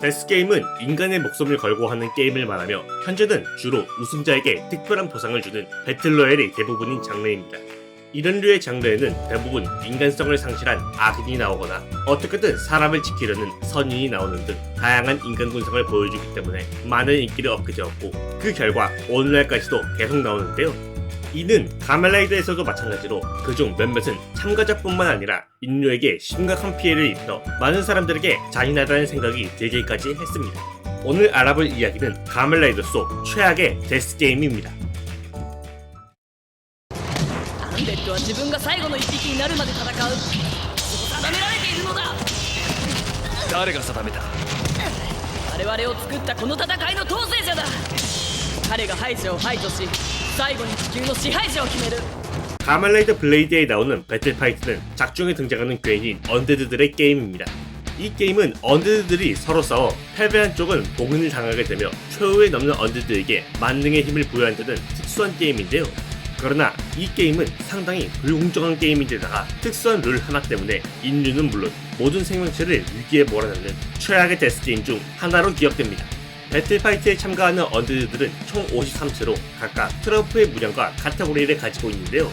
데스게임은 인간의 목숨을 걸고 하는 게임을 말하며 현재는 주로 우승자에게 특별한 보상을 주는 배틀로얄이 대부분인 장르입니다. 이런 류의 장르에는 대부분 인간성을 상실한 악인이 나오거나 어떻게든 사람을 지키려는 선인이 나오는 등 다양한 인간 군성을 보여주기 때문에 많은 인기를 얻게 되었고, 그 결과 오늘날까지도 계속 나오는데요. 이는 가멜라이더에서도 마찬가지로 그중 몇몇은 참가자뿐만 아니라 인류에게 심각한 피해를 입혀 많은 사람들에게 잔인하다는 생각이 들기까지 했습니다. 오늘 알아볼 이야기는 가멜라이더 속 최악의 데스게임입니다. アンデッドは自分が最後の一匹になるまで戦う、そう定められているのだ。誰が定めた？我々を作ったこの戦いの統制者だ。彼が敗者を排除し、最後に地球の支配者を決める。 가멜라이더 블레이드에 나오는 배틀파이트는 작중에 등장하는 괴인인 언데드들의 게임입니다. 이 게임은 언데드들이 서로 싸워 패배한 쪽은 봉인을 당하게 되며 최후에 넘는 언데드에게 만능의 힘을 부여한다는 특수한 게임인데요. 그러나 이 게임은 상당히 불공정한 게임인데다가 특수한 룰 하나 때문에 인류는 물론 모든 생명체를 위기에 몰아넣는 최악의 데스게임 중 하나로 기억됩니다. 배틀파이트에 참가하는 언데드들은 총 53채로 각각 트럼프의 무장과 카테고리를 가지고 있는데요.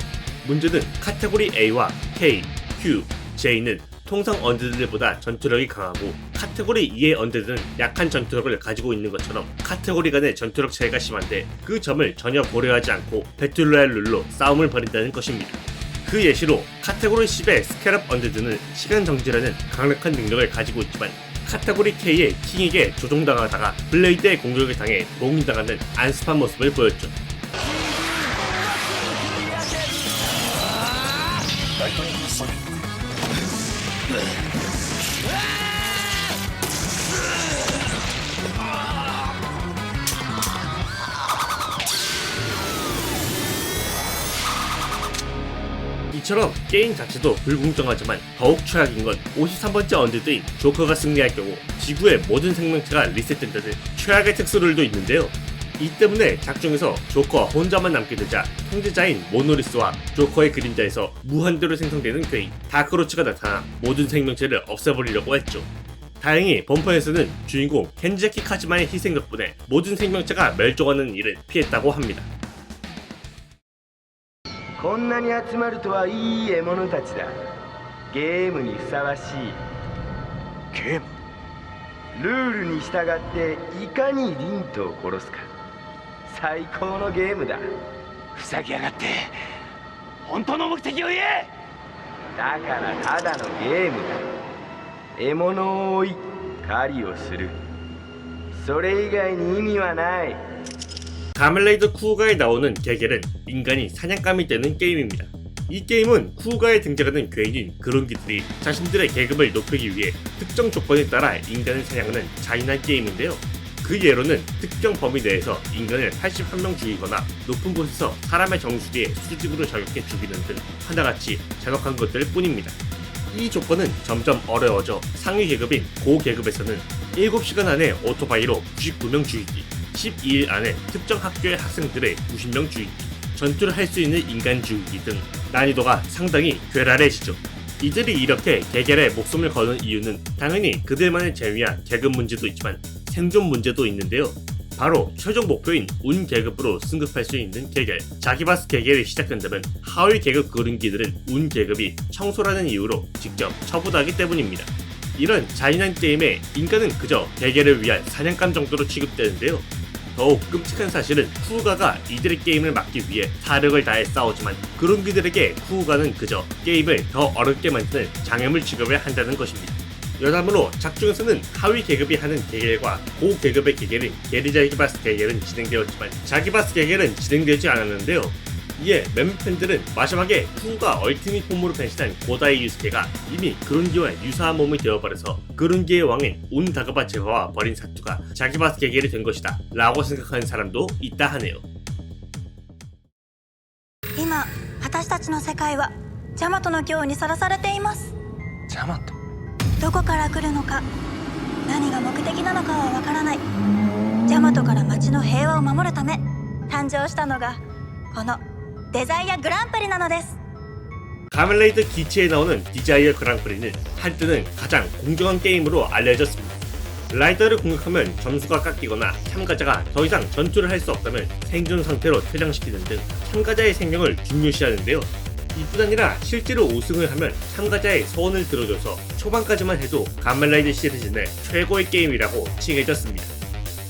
문제는 카테고리 A와 K, Q, J는 통상 언데드들보다 전투력이 강하고 카테고리 2의 언데드는 약한 전투력을 가지고 있는 것처럼 카테고리 간의 전투력 차이가 심한데, 그 점을 전혀 고려하지 않고 배틀로얄 룰로 싸움을 벌인다는 것입니다. 그 예시로 카테고리 10의 스캐럽 언데드는 시간 정지라는 강력한 능력을 가지고 있지만, 카테고리 K의 킹에게 조종당하다가 블레이드의 공격을 당해 봉인당하는 안습한 모습을 보였죠. 이처럼 게임 자체도 불공정하지만 더욱 최악인 건 53번째 언데드인 조커가 승리할 경우 지구의 모든 생명체가 리셋된다는 최악의 특수룰도 있는데요. 이 때문에 작중에서 조커 혼자만 남게 되자 통제자인 모노리스와 조커의 그림자에서 무한대로 생성되는 괴인 다크로츠가 나타나 모든 생명체를 없애버리려고 했죠. 다행히 본편에서는 주인공 켄자키 카즈마의 희생 덕분에 모든 생명체가 멸종하는 일을 피했다고 합니다. こんなに集まるとはいい獲物たちだ。ゲームにふさわしい。ゲーム？ルールに従っていかにリントを殺すか。最高のゲームだ。ふざけやがって。本当の目的を言え。だからただのゲームだ。獲物を追い狩りをする。それ以外に意味はない。 가멜라이더 쿠우가에 나오는 게겔은 인간이 사냥감이 되는 게임입니다. 이 게임은 쿠우가에 등장하는 괴인인 그룬기들이 자신들의 계급을 높이기 위해 특정 조건에 따라 인간을 사냥하는 잔인한 게임인데요. 그 예로는 특정 범위 내에서 인간을 81명 죽이거나 높은 곳에서 사람의 정수리에 수직으로 저격해 죽이는 등 하나같이 잔혹한 것들 뿐입니다. 이 조건은 점점 어려워져 상위 계급인 고 계급에서는 7시간 안에 오토바이로 99명 죽이기, 12일 안에 특정 학교의 학생들의 90명 죽이기, 전투를 할 수 있는 인간 죽이기 등 난이도가 상당히 괴랄해지죠. 이들이 이렇게 게겔의 목숨을 거는 이유는 당연히 그들만을 제외한 계급 문제도 있지만 생존 문제도 있는데요. 바로 최종 목표인 운 계급으로 승급할 수 있는 게겔, 자기바스 게겔이 시작된다면 하위 계급 그룬기들은 운 계급이 청소라는 이유로 직접 처분하기 때문입니다. 이런 잔인한 게임에 인간은 그저 게겔을 위한 사냥감 정도로 취급되는데요. 더욱 끔찍한 사실은 쿠우가가 이들의 게임을 막기 위해 사력을 다해 싸우지만 그룬기들에게 쿠우가는 그저 게임을 더 어렵게 만드는 장애물 취급을 한다는 것입니다. 여담으로 작중에서는 하위 계급이 하는 게겔과 고 계급의 게겔인 게리자기바스 게겔은 진행되었지만 자기바스 게겔은 진행되지 않았는데요. 이에 몇몇 팬들은 마지막에 쿠우가 얼티밋 폼으로 변신한 고다이 유스케가 이미 그룬기와 유사한 몸이 되어버려서 그룬기의 왕인 운 다그바 제거와 버린 사투가 자기바스 게겔이 된 것이다 라고 생각하는 사람도 있다 하네요. 今私たちの世界はジャマトの脅威にさらされています。ジャマト？どこから来るのか、何が目的なのかはわからない。ジャマトから町の平和を守るため誕生したのがこのデザイアグランプリなのです。 가멜라이더 기체에 나오는 디자이어 그랑프리는 한때는 가장 공정한 게임으로 알려졌습니다. 라이더를 공격하면 점수가 깎이거나 참가자가 더 이상 전투를 할 수 없다면 생존 상태로 퇴장시키는 등 참가자의 생명을 중요시하는데요. 이뿐 아니라 실제로 우승을 하면 참가자의 소원을 들어줘서 초반까지만 해도 가면라이더 시리즈 내 최고의 게임이라고 칭해졌습니다.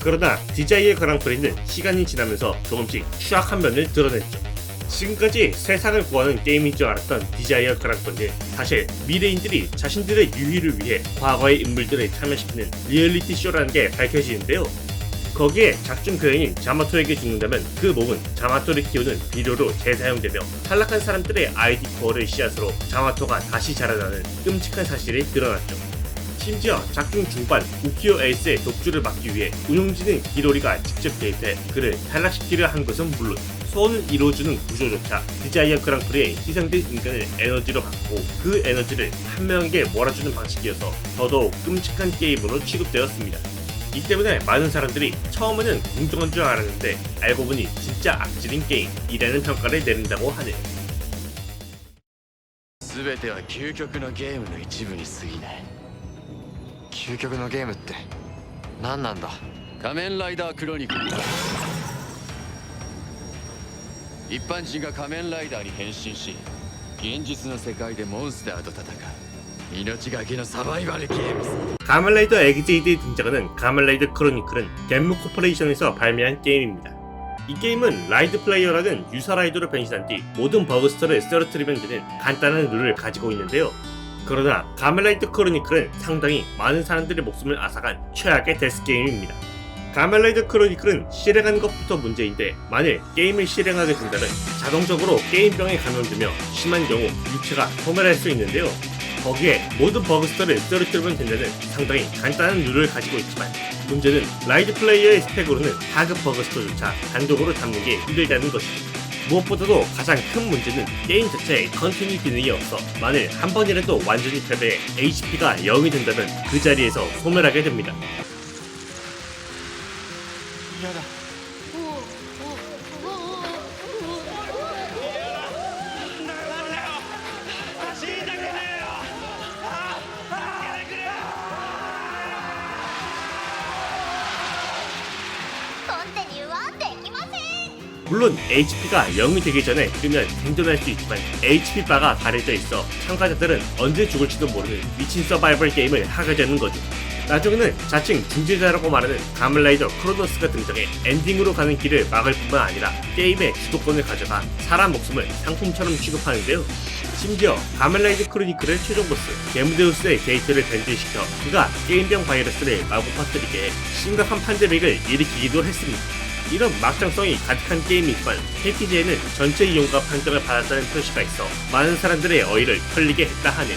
그러나 디자이어 그랑프리는 시간이 지나면서 조금씩 추악한 면을 드러냈죠. 지금까지 세상을 구하는 게임인 줄 알았던 디자이어 그랑프리는 사실 미래인들이 자신들의 유희를 위해 과거의 인물들을 참여시키는 리얼리티 쇼라는 게 밝혀지는데요. 거기에 작중 교인인 자마토에게 죽는다면 그 몸은 자마토를 키우는 비료로 재사용되며 탈락한 사람들의 아이디 코어를 씨앗으로 자마토가 다시 자라나는 끔찍한 사실이 드러났죠. 심지어 작중 중반 우키요 에이스의 독주를 막기 위해 운용진인 기로리가 직접 개입해 그를 탈락시키려 한 것은 물론 소원을 이루어주는 구조조차 디자이어 그랑프리의 희생된 인간을 에너지로 바꾸고 그 에너지를 한 명에게 몰아주는 방식이어서 더더욱 끔찍한 게임으로 취급되었습니다. 이 때문에 많은 사람들이 처음에는 공정한 줄 알았는데 알고 보니 진짜 악질인 게임이라는 평가를 내린다고 하네요. 全ては究極のゲームの一部に過ぎない。究極のゲームって何なんだ？仮面ライダークロニクル。一般人が仮面ライダーに変身し、現実の世界でモンスターと戦う命がけのサバイバルゲームさ。 가면라이더 엑제이드에 등장하는 가면라이더 크로니클은 겐무 코퍼레이션에서 발매한 게임입니다. 이 게임은 라이드 플레이어라는 유사 라이더로 변신한 뒤 모든 버그스터를 쓰러뜨리면 되는 간단한 룰을 가지고 있는데요. 그러나 가면라이더 크로니클은 상당히 많은 사람들의 목숨을 앗아간 최악의 데스게임입니다. 가면라이더 크로니클은 실행하는 것부터 문제인데 만일 게임을 실행하게 된다면 자동적으로 게임병에 감염되며 심한 경우 육체가 소멸할 수 있는데요. 거기에 모든 버그스터를 쓰러뜨리면 된다는 상당히 간단한 룰을 가지고 있지만 문제는 라이드 플레이어의 스펙으로는 하급 버그스터조차 단독으로 잡는 게 힘들다는 것이죠. 무엇보다도 가장 큰 문제는 게임 자체에 컨티뉴 기능이 없어 만일 한 번이라도 완전히 패배해 HP가 0이 된다면 그 자리에서 소멸하게 됩니다. 嫌だ。물론 HP가 0이 되기 전에 뜨면 생존할 수 있지만 HP 바가 가려져 있어 참가자들은 언제 죽을지도 모르는 미친 서바이벌 게임을 하게 되는 거죠. 나중에는 자칭 중재자라고 말하는 가면라이더 크로노스가 등장해 엔딩으로 가는 길을 막을 뿐만 아니라 게임의 주도권을 가져가 사람 목숨을 상품처럼 취급하는데요. 심지어 가면라이더 크로니클의 최종 보스 게무데우스의 데이터를 변질시켜 그가 게임병 바이러스를 마구 퍼뜨리게 해 심각한 팬데믹을 일으키기도 했습니다. 이런 막장성이 가득한 게임이지만 패키지에는 전체 이용가 판정을 받았다는 표시가 있어 많은 사람들의 어이를 털리게 했다 하네요.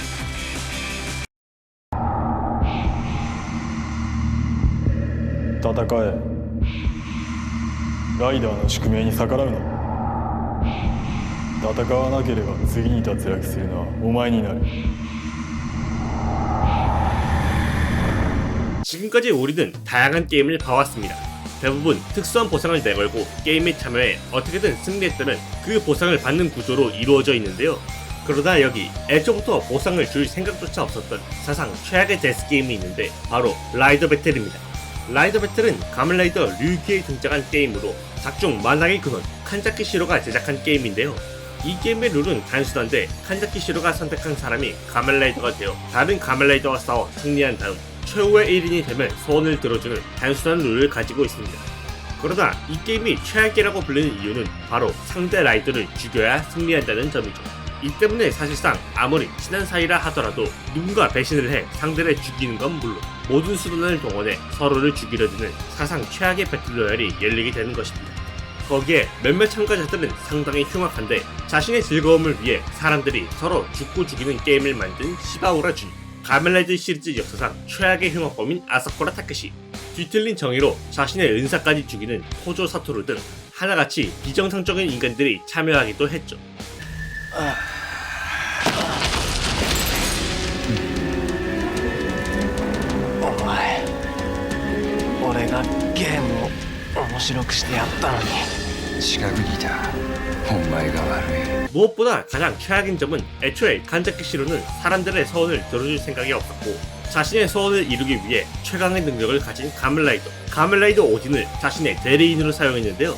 戦え。ライダーの宿命に逆らうな。戦わなければ次に脱落するのはお前になる。 지금까지 우리는 다양한 게임을 봐왔습니다. 대부분 특수한 보상을 내걸고 게임에 참여해 어떻게든 승리했다면 그 보상을 받는 구조로 이루어져 있는데요. 그러다 여기 애초부터 보상을 줄 생각조차 없었던 사상 최악의 데스게임이 있는데 바로 라이더 배틀입니다. 라이더 배틀은 가면라이더 류기에 등장한 게임으로 작중 만화의 근원 칸자키 시로가 제작한 게임인데요. 이 게임의 룰은 단순한데 칸자키 시로가 선택한 사람이 가면라이더가 되어 다른 가면라이더와 싸워 승리한 다음 최후의 1인이 되면 소원을 들어주는 단순한 룰을 가지고 있습니다. 그러나 이 게임이 최악이라고 불리는 이유는 바로 상대 라이더를 죽여야 승리한다는 점이죠. 이 때문에 사실상 아무리 친한 사이라 하더라도 누군가 배신을 해 상대를 죽이는 건 물론 모든 수단을 동원해 서로를 죽이려 드는 사상 최악의 배틀로얄이 열리게 되는 것입니다. 거기에 몇몇 참가자들은 상당히 흉악한데 자신의 즐거움을 위해 사람들이 서로 죽고 죽이는 게임을 만든 시바우라 준 가면라이더 시리즈 역사상 최악의 흉악범인 아사쿠라 타케시, 뒤틀린 정의로 자신의 은사까지 죽이는 토조 사토루 등 하나같이 비정상적인 인간들이 참여하기도 했죠. お前俺がゲームを面白くしてやったのに違うにいたお前が悪い 무엇보다 가장 최악인 점은 애초에 간자키 시로는 사람들의 소원을 들어줄 생각이 없었고 자신의 소원을 이루기 위해 최강의 능력을 가진 가멜라이더 오딘을 자신의 대리인으로 사용했는데요.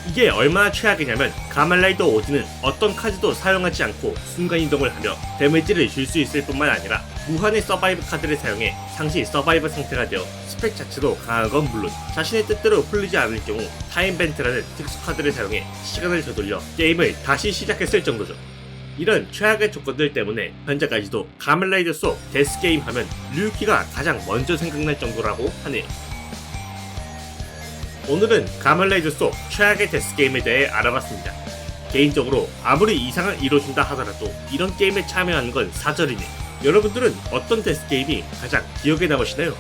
이게 얼마나 최악이냐면 가멜라이더 오딘은 어떤 카드도 사용하지 않고 순간이동을 하며 데미지를 줄 수 있을 뿐만 아니라 무한의 서바이브 카드를 사용해 상시 서바이브 상태가 되어 스펙 자체도 강한 건 물론 자신의 뜻대로 풀리지 않을 경우 타임벤트라는 특수 카드를 사용해 시간을 되돌려 게임을 다시 시작했을 정도죠. 이런 최악의 조건들 때문에 현재까지도 가멜라이더 속 데스게임 하면 류키가 가장 먼저 생각날 정도라고 하네요. 오늘은 가멜라이더 속 최악의 데스게임에 대해 알아봤습니다. 개인적으로 아무리 이상을 이뤄준다 하더라도 이런 게임에 참여하는 건 사절이네. 여러분들은 어떤 데스게임이 가장 기억에 남으시나요?